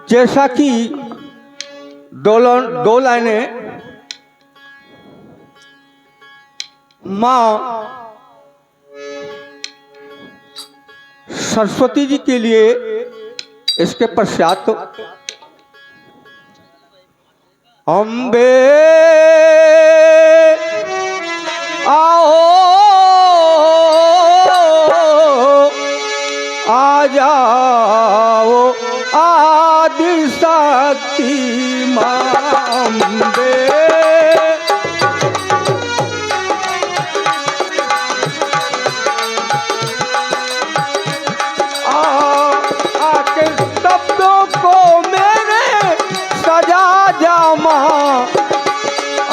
जैसा कि दो लाइनें माँ सरस्वती जी के लिए, इसके पश्चात अम्बे आओ आ जाओ आदि शक्ति मां अम्बे, आके शब्दों को मेरे सजा जा मां,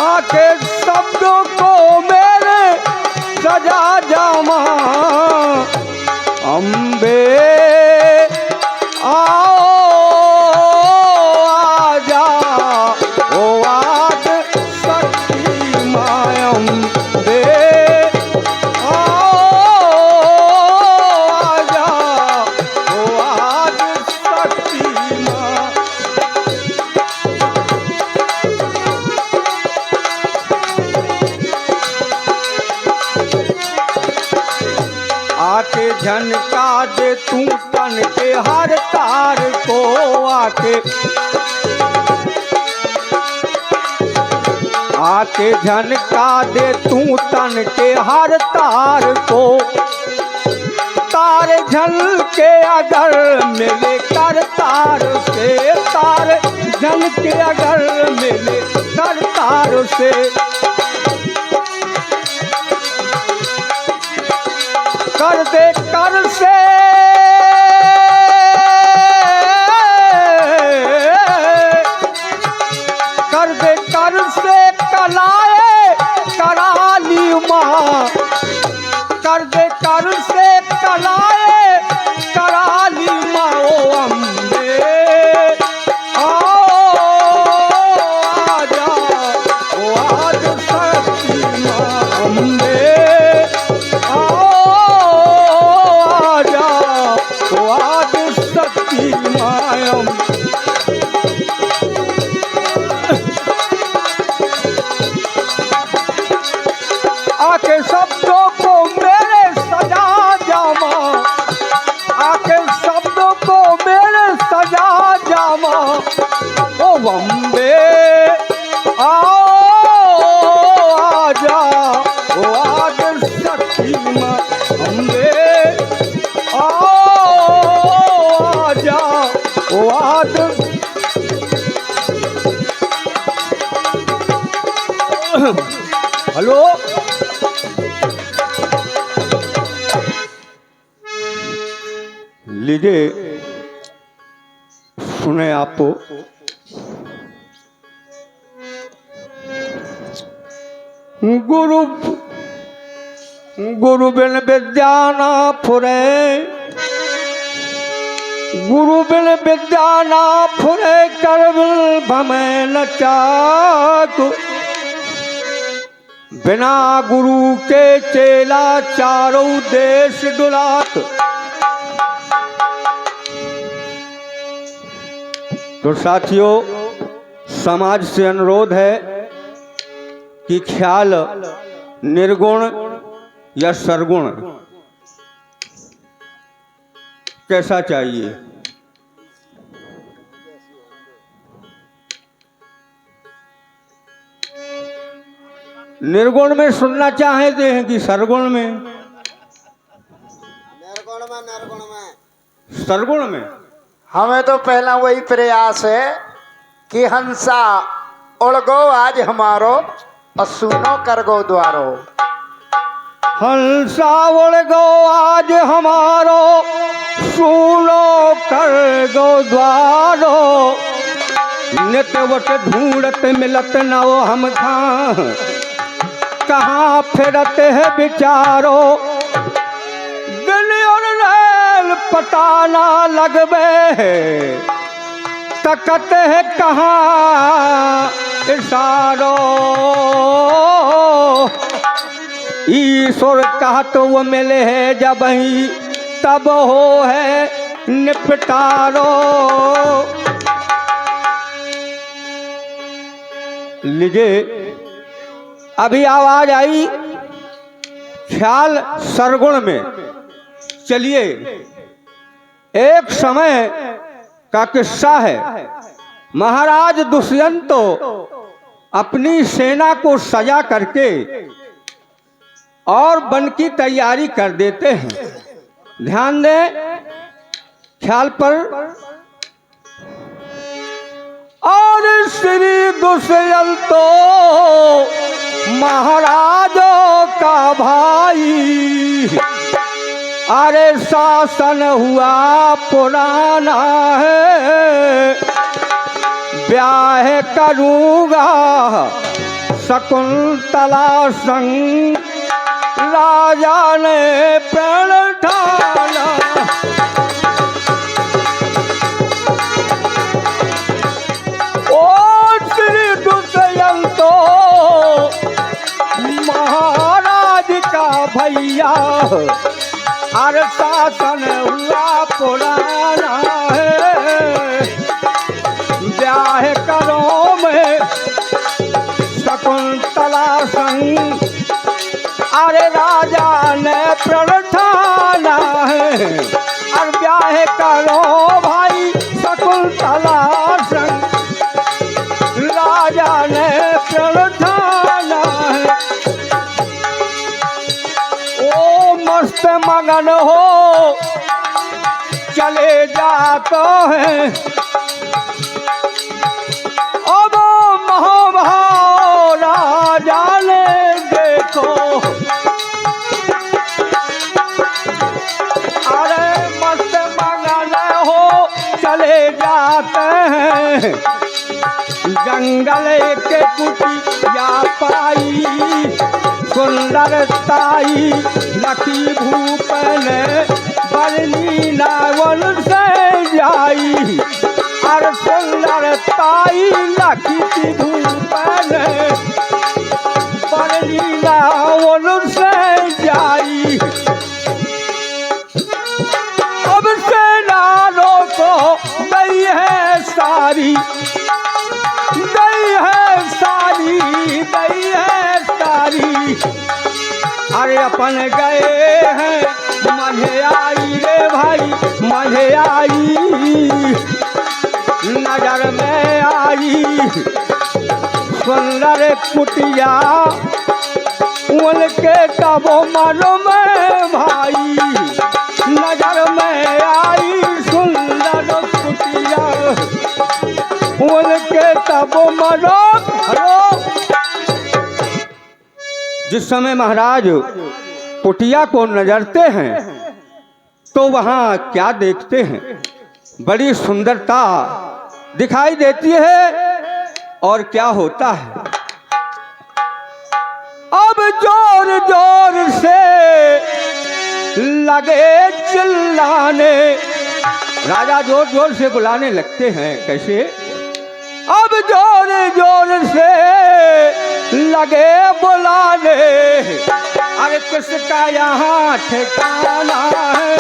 आके शब्दों को मेरे सजा जा मां अम्बे आओ आ जाओ आद शक्ति मां अम्बे, आओ आ जाओ आद शक्ति मां। आके झनका दे तू तन के हर तार को, आके झनका दे तू तन के हर तार को, तार झलके अगर मिले कर तार से, तार झलके अगर मिले कर तार से, कर दे कर से कर दे कर से कलाए कराली मां, कर दे कर से कलाए कराली मां ओ अम्बे आओ आ जाओ आद शक्ति मां अम्बे, आके शब्दों को मेरे सजा जामा, आके शब्दों को मेरे सजा जामा ओ अम्बे आओ आ जाओ आद शक्ति मां अम्बे, आओ आ जाओ आद हेलो लीजिए सुने आप। गुरु गुरु बिन विद्या ना फुरे, गुरु बिन विद्या ना फुरे, कर भमे न चाकु, बिना गुरु के चेला चारों देश डुलात। तो साथियों, समाज से अनुरोध है कि ख्याल निर्गुण या सरगुण कैसा चाहिए। निर्गुण में सुनना चाहते हैं कि सरगुण में? निर्गुण में सरगुण में हमें तो पहला वही प्रयास है कि हंसा उड़ गो आज हमारो और सुनो कर गो द्वारो, हंसा उड़ गो आज हमारो सुनो कर गो द्वारो, नितवत ढूंढत मिलत न वो हम कहाँ फिरते है विचारो दिल और रैल पता ना लगबे तकत है कहाँ इशारो ईश्वर कहा तो वो मिले है जब ही तब हो है निपटारो। लीजिए अभी आवाज आई ख्याल सरगुण में। चलिए एक समय का किस्सा है। महाराज दुष्यंत तो अपनी सेना को सजा करके और वन की तैयारी कर देते हैं। ध्यान दें ख्याल पर। और श्री दुष्यंत तो महाराजों का भाई अरे शासन हुआ पुराना है ब्याह करूँगा शकुंतला संग राजा ने प्रण ठाना। ओ श्री दुष्यंत तो महाराज का भैया हर शासन हुआ पुराना है ब्याह करो में शकुंतला संग अरे राजा ने प्रण ठाना है और ब्याह करो भाई शकुंतला संग राजा ने प्रण ठाना है। ओ मस्त मगन हो चले जाते हैं अब महाभाव राजा ने देखो अरे मस्त मगन हो चले जाते हैं जंगल के कुटिया पाई सुंदरताई लकी भूप ने बरनी नावल से जाई और सुंदरताई लकी भूप ने बरनी नावल से जाई। अब सेनारों को गई है सारी गई है सारी गई है सारी अरे अपन गए हैं मझे आई रे भाई मझे आई नजर में आई सुंदर कुटिया उनके तब मन में भाई नजर में आई सुंदर कुटिया उनके तब मनो। जिस समय महाराज कुटिया को नजरते हैं तो वहां क्या देखते हैं बड़ी सुंदरता दिखाई देती है और क्या होता है। अब जोर जोर से लगे चिल्लाने राजा जोर जोर से बुलाने लगते हैं। कैसे अब जोर जोर से लगे बुलाने अरे किसका यहाँ ठिकाना है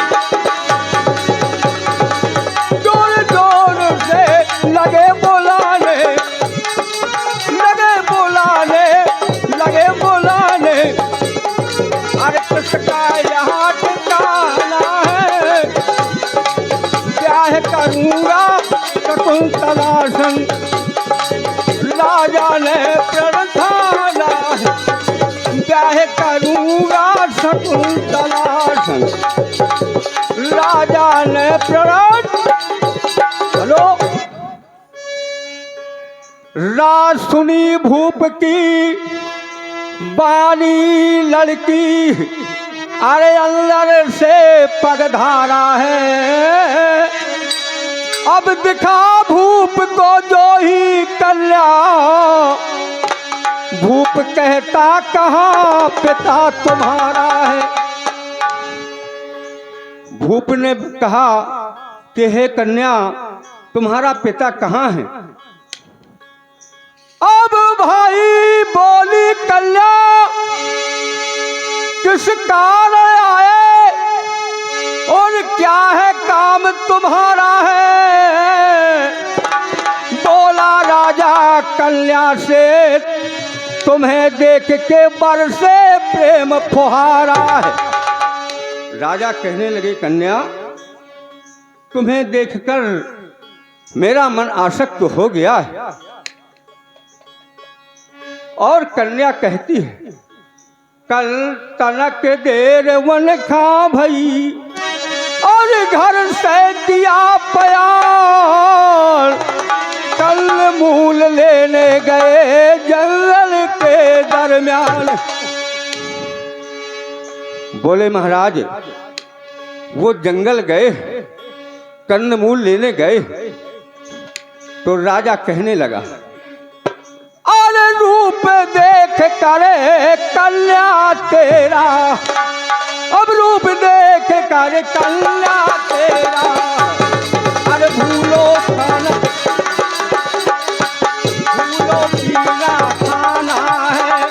जोर जोर से लगे बुलाने लगे बुलाने लगे बुलाने अरे किसका यहाँ ठिकाना है ब्याह करूँगा शकुंतला संग राजा ने प्रण ठाना ब्याह करूँगा शकुंतला संग राजा ने प्रण। हेलो रात सुनी भूप की बानी लड़की अरे अंदर से पगधारा है अब दिखा भूप को जो ही कन्या भूप कहता कहाँ पिता तुम्हारा है। भूप ने कहा कि हे कन्या तुम्हारा पिता कहाँ है। अब भाई बोली कन्या किस कारण आए और क्या है काम तुम्हारा है। बोला राजा कन्या से तुम्हें देख के बरसे प्रेम फुहारा है। राजा कहने लगे कन्या तुम्हें देखकर मेरा मन आसक्त हो गया है। और कन्या कहती है कल तनक देर वन खा भई और घर से दिया प्यार। कल मूल लेने गए जंगल के दरमियान। बोले महाराज वो जंगल गए कंदमूल लेने गए। तो राजा कहने लगा अरे रूप देख करे कन्या तेरा। अब रूप देख करे कन्या तेरा। अरे भूलो खाना भूलो पीना खाना है।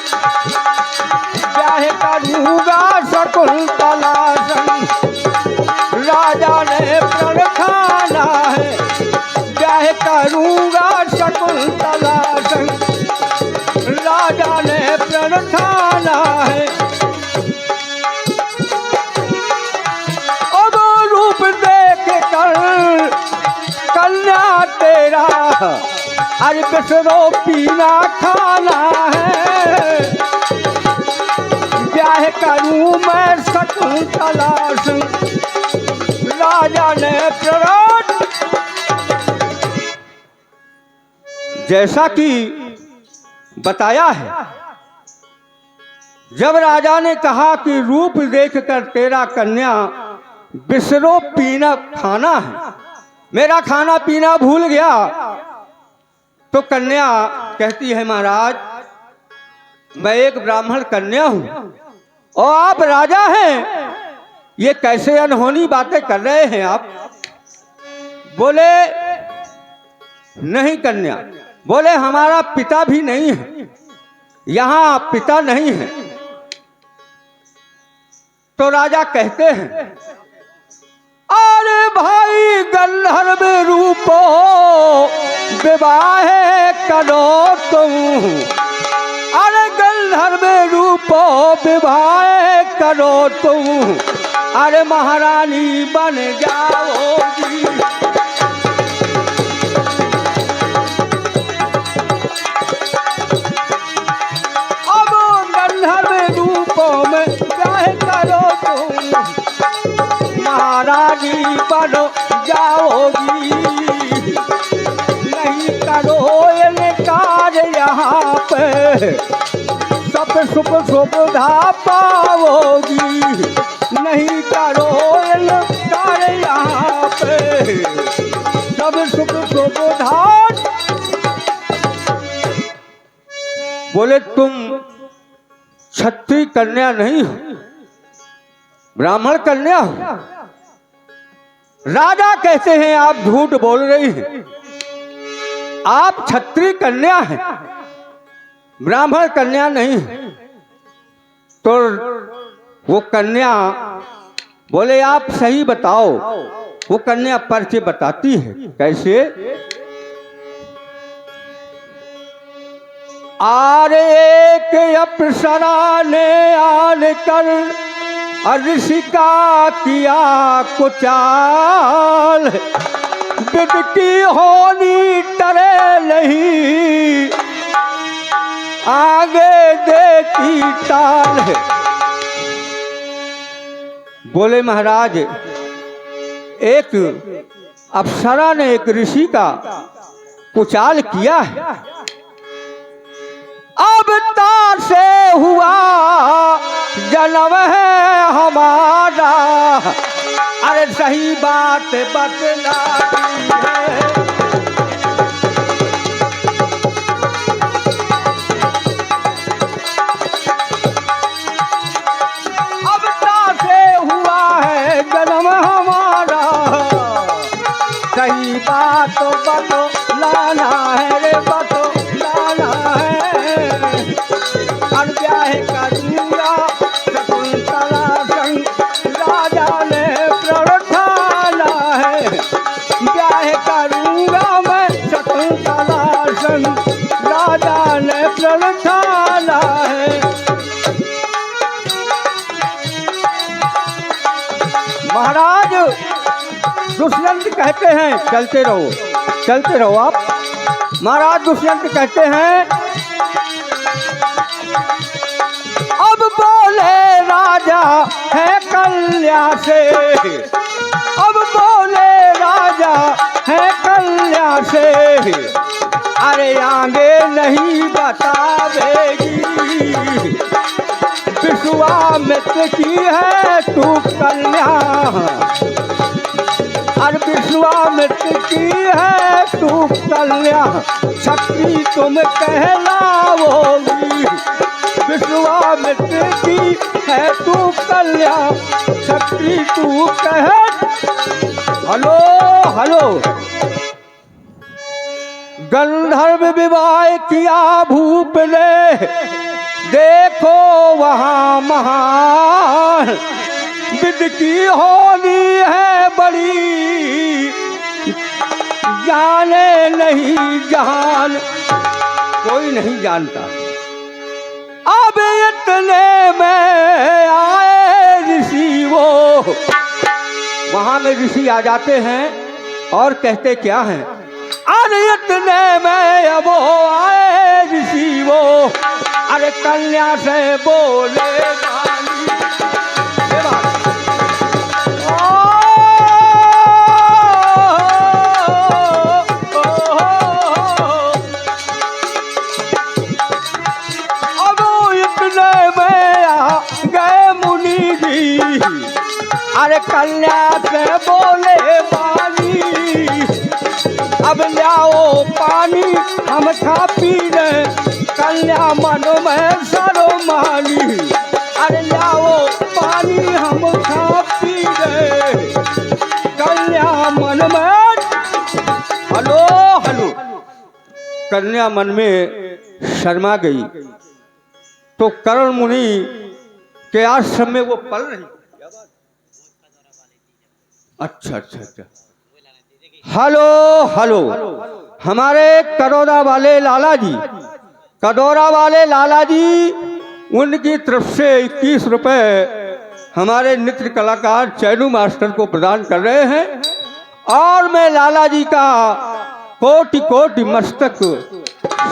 चाहे करूँगा शकुंतला संग राजा ने प्रण खाना है। चाहे करूँगा शकुंतला संग राजा ने प्रण खाना है। अब रूप देख कर कन्या तेरा अरे बिसरो पीना खाना है। ब्याह करूं मैं शकुंतला संग राजा ने प्रण। जैसा कि बताया है जब राजा ने कहा कि रूप देखकर तेरा कन्या बिसरो पीना खाना है मेरा खाना पीना भूल गया। तो कन्या कहती है महाराज मैं एक ब्राह्मण कन्या हूं और आप राजा हैं। ये कैसे अनहोनी बातें कर रहे हैं आप। बोले नहीं कन्या। बोले हमारा पिता भी नहीं है यहाँ पिता नहीं है। तो राजा कहते हैं अरे भाई गंधर्व रूपो विवाह करो तुम। अरे गंधर्व रूपो विवाह करो तुम। अरे महारानी बन जाओगी। अब गंधर्व रूपों में विवाह करो तुम। महारानी बनो जाओगी। नहीं करो इनकार यहाँ पे सब सुख सुविधा पाओगी। नहीं करो इनकार यहाँ पे सब सुख सुविधा। बोले तुम क्षत्रिय कन्या नहीं हो ब्राह्मण कन्या हो। राजा कहते हैं आप झूठ बोल रही हैं। आप क्षत्रिय कन्या हैं ब्राह्मण कन्या नहीं है। तो वो कन्या बोले आप सही बताओ। वो कन्या परिचय बताती है कैसे। आर एक अप्सरा ने आन कर ऋषिका किया कुचाल। विद की होनी टरे नहीं आगे देती ताल। बोले महाराज एक अप्सरा ने एक ऋषि का कुचाल किया है। अब तार से हुआ जन्म है हमारा। अरे सही बात बतलाती है। बातो बातो लाना है रे बातो लाना है और ब्याह करूंगा शकुंतला संग राजा ने प्रण ठाना है ब्याह करूंगा मैं शकुंतला संग राजा ने प्रण ठाना है। महाराज दुष्यंत कहते हैं चलते रहो आप। महाराज दुष्यंत कहते हैं अब बोले राजा है कल्या से अब बोले राजा है कल्या से अरे आगे नहीं बतावेगी विश्वामित्र की है तू कन्या और विश्वामित्र की है तू कन्या शक्ति तुम कहलाओगी विश्वामित्र की है तू कन्या शक्ति तू कह। हलो गंधर्व विवाह किया भूप ने देखो वहाँ महान विद की होनी है बड़ी जाने नहीं जहान कोई नहीं जानता। अब इतने में आए ऋषि वो वहाँ में ऋषि आ जाते हैं और कहते क्या हैं अरे इतने में अब आए ऋषि वो अरे कन्या से बोले अब इतने में आ गए मुनि जी अरे कन्या से बोले पानी अब लाओ पानी हम खा पी रहे कन्या मन में शर्मानी अरे लाओ पानी हम खा पी रहे कन्या मन में। हलो कन्या मन में शर्मा गई तो कर्ण मुनि के आश्रम में वो पल रही। अच्छा हलो हमारे कदौरा वाले लाला जी उनकी तरफ से 21 रुपए हमारे नृत्य कलाकार चैनू मास्टर को प्रदान कर रहे हैं और मैं लाला जी का कोटि कोटि मस्तक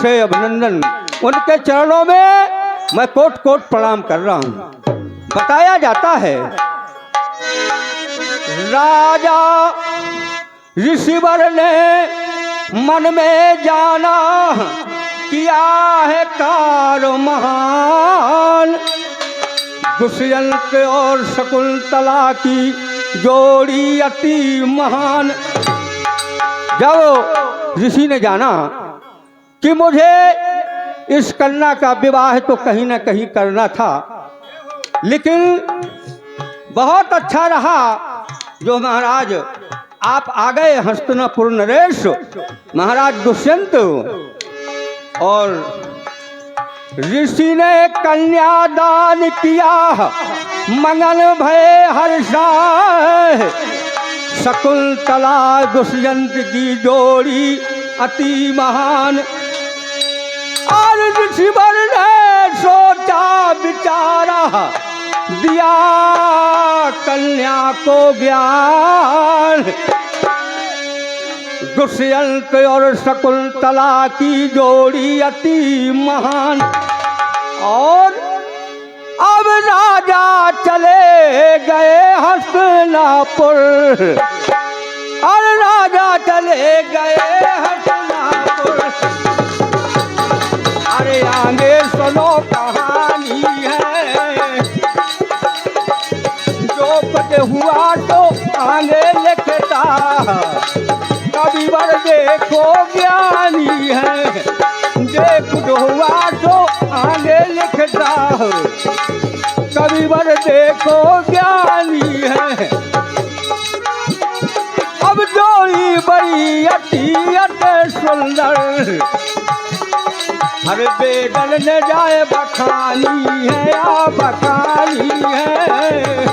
से अभिनंदन उनके चरणों में मैं कोट कोट प्रणाम कर रहा हूँ। बताया जाता है राजा ऋषिवर ने मन में जाना किया है कार महान दुष्यंत और शकुंतला की जोड़ी अति महान। जब ऋषि ने जाना कि मुझे इस कन्या का विवाह तो कहीं ना कहीं करना था लेकिन बहुत अच्छा रहा जो महाराज आप आ गए हस्तिनापुर नरेश महाराज दुष्यंत और ऋषि ने कन्यादान किया मंगल भय हर्षाय शकुंतला दुष्यंत की जोड़ी अति महान। और ऋषिवर ने सोचा विचारा दिया कन्या को ज्ञान दुष्यंत और शकुंतला की जोड़ी अति महान। और अब राजा चले गए हस्तिनापुर और राजा चले गए हस्तिनापुर। अरे आगे सुनो कहानी है जो पद हुआ तो आगे लिखता कभी वर देखो ज्ञानी है देख जो हुआ तो आगे लिखता कभी वर देखो ज्ञानी है। अब जोड़ी बड़ी अति अति सुंदर, हर बेदन न जाए बखानी है या बखानी है,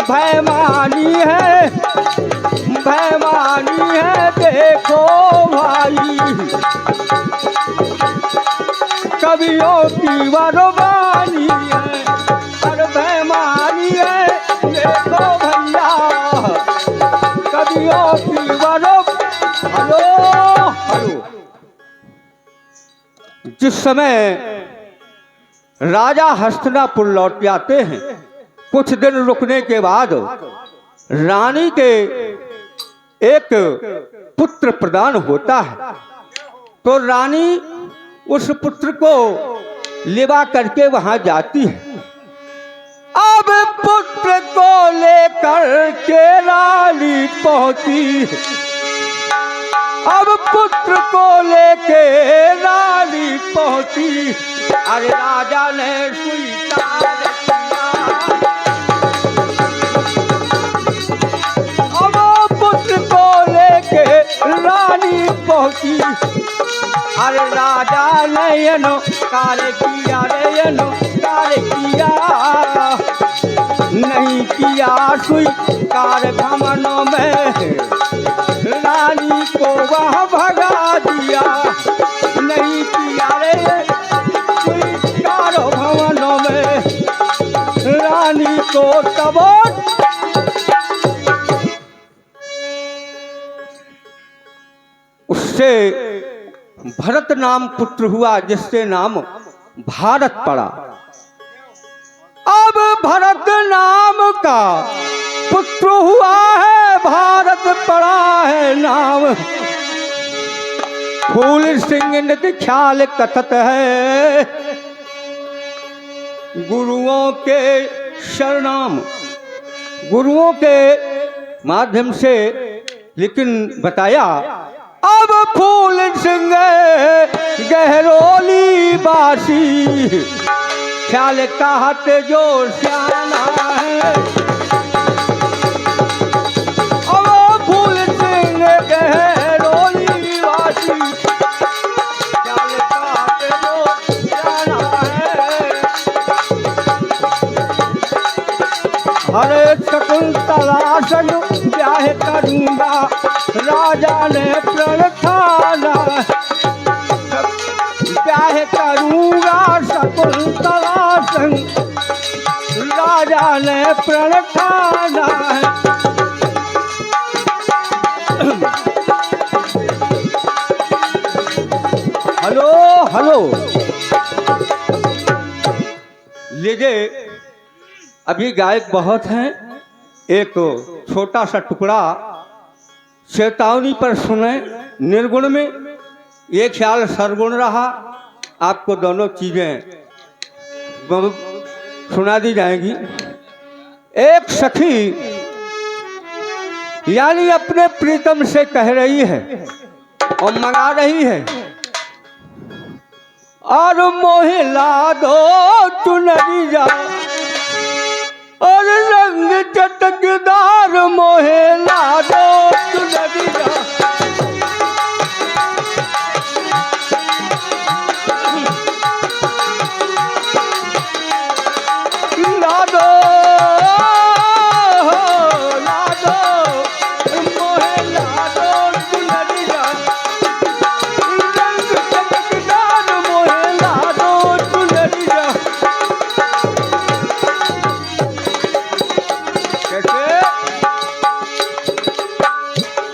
भयमानी है, भयमानी है देखो भाई, कवियों की वरवानी है, हर भयमानी है देखो भैया, कवियों की वरवानी। Hello hello. जिस समय राजा हस्तिनापुर लौट जाते हैं, कुछ दिन रुकने के बाद रानी के एक पुत्र प्रदान होता है, तो रानी उस पुत्र को लेवा करके वहां जाती है। अब पुत्र को लेकर के रानी पहुंची, अब पुत्र को लेके रानी पहुंची, अरे राजा ने स्वीकार किया, अब पुत्र को लेके रानी पहुंची, अरे राजा ने कार्य किया रे कार्य किया, नहीं किया स्वीकार भवनों में, रानी को वह भगा दिया, नहीं किया रे स्वीकार भवनों में, रानी को तब उससे भरत नाम पुत्र हुआ, जिससे नाम भारत पड़ा। अब भरत नाम का पुत्र हुआ है, भारत पड़ा है नाम, फूल सिंह नित ख्याल कथत है, गुरुओं के शरणाम, गुरुओं के माध्यम से, लेकिन बताया अब फूल सिंह गहरोली बासी, ख्याल कहत जो श्याना है, अब फूल सिंह गहरोली बासी, ख्याल कहत जो श्याना है, हरे शकुंतला संग ब्याह करूंगा, राजा ने प्रण ठाना, ब्याह करूंगा शकुंतला संग, राजा ने प्रण ठाना है। Hello hello. लीजिए, अभी गायक बहुत हैं, एक छोटा सा टुकड़ा चेतावनी पर सुने। निर्गुण में ये ख्याल सरगुण रहा, आपको दोनों चीजें सुना दी जाएंगी। एक सखी यानी अपने प्रीतम से कह रही है और मंगा रही है, और मोहिला दो चुनरिया और रंग चटकदार, मोहिला दो चुनरिया, ला दो मोहिला दो चुनरिया, रंग चटकदार, मोहिला दो चुनरिया।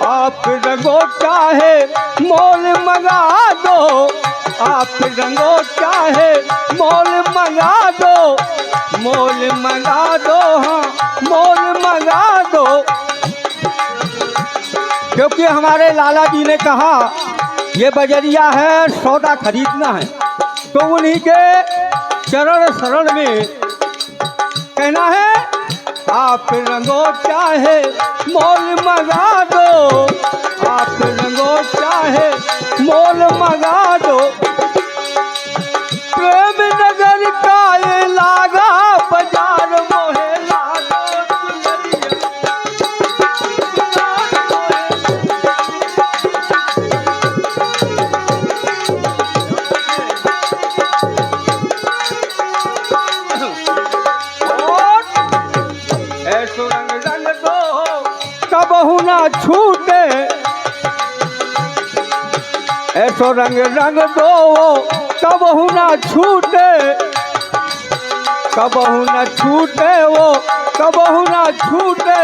आप रंगो चाहे मोल मंगा दो, आप रंगो चाहे मोल मंगा दो, मोल मंगा दो, हाँ मोल मंगा दो, क्योंकि हमारे लाला जी ने कहा ये बजरिया है, सौदा खरीदना है, तो उन्हीं के चरण शरण में कहना है, आप रंगो चाहे मोल मंगा दो, आप रंगो चाहे मोल मंगा दो, प्रेम नगर का ये लागा बाजार, मोहे लागो छूटे, ऐसो रंग रंग दो कबहू ना छूटे, कबहू ना छूटे वो कबहू ना छूटे।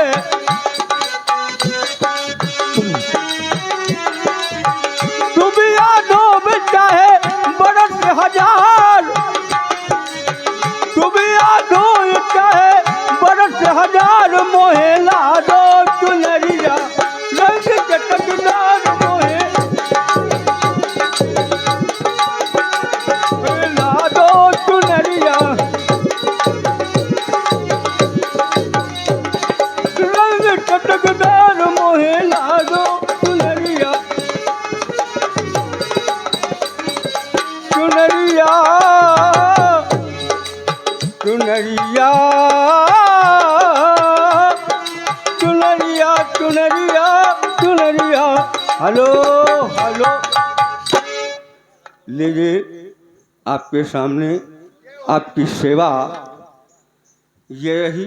डूबिया डूब चाहे बरस हजार, डूबिया डूब चाहे बरस हजार, मोहे ला दो चुनरिया रंग चटकदार, मोहे ला दो चुनरिया रंग चटकदार, मोहे ला दो चुनरिया, चुनरिया चुनरिया चुनरिया चुनरिया चुनरिया। हेलो हेलो, लीजिए आपके सामने आपकी सेवा ये रही।